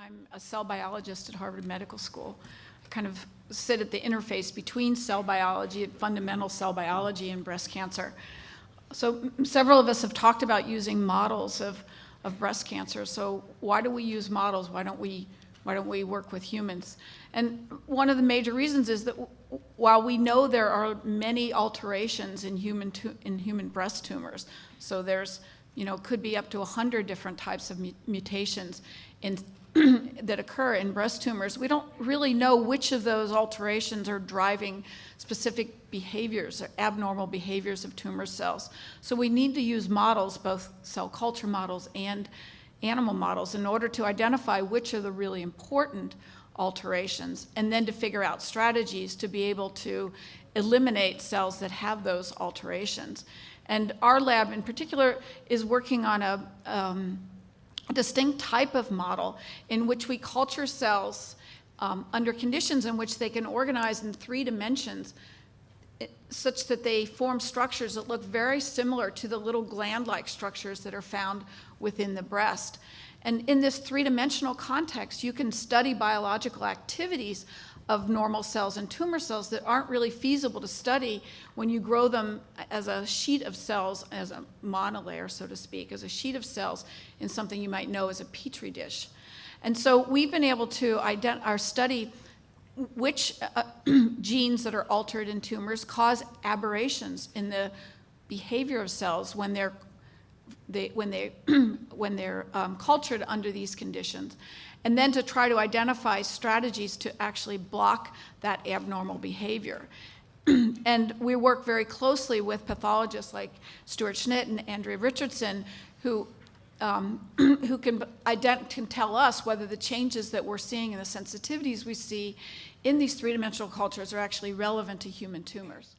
I'm a cell biologist at Harvard Medical School. I kind of sit at the interface between cell biology, fundamental cell biology, and breast cancer. So several of us have talked about using models of breast cancer. So why do we use models? Why don't we work with humans? And one of the major reasons is that while we know there are many alterations in human breast tumors, so there's, could be up to 100 different types of mutations that occur in breast tumors, we don't really know which of those alterations are driving specific behaviors or abnormal behaviors of tumor cells. So we need to use models, both cell culture models and animal models, in order to identify which are the really important alterations, and then to figure out strategies to be able to eliminate cells that have those alterations. And our lab in particular is working on a distinct type of model in which we culture cells under conditions in which they can organize in 3 dimensions such that they form structures that look very similar to the little gland-like structures that are found within the breast. And in this 3-dimensional context, you can study biological activities of normal cells and tumor cells that aren't really feasible to study when you grow them as a sheet of cells, as a monolayer, so to speak, as a sheet of cells in something you might know as a petri dish. And so we've been able to study which genes that are altered in tumors cause aberrations in the behavior of cells when they're cultured under these conditions, and then to try to identify strategies to actually block that abnormal behavior. And we work very closely with pathologists like Stuart Schnitt and Andrea Richardson, who can tell us whether the changes that we're seeing and the sensitivities we see in these 3-dimensional cultures are actually relevant to human tumors.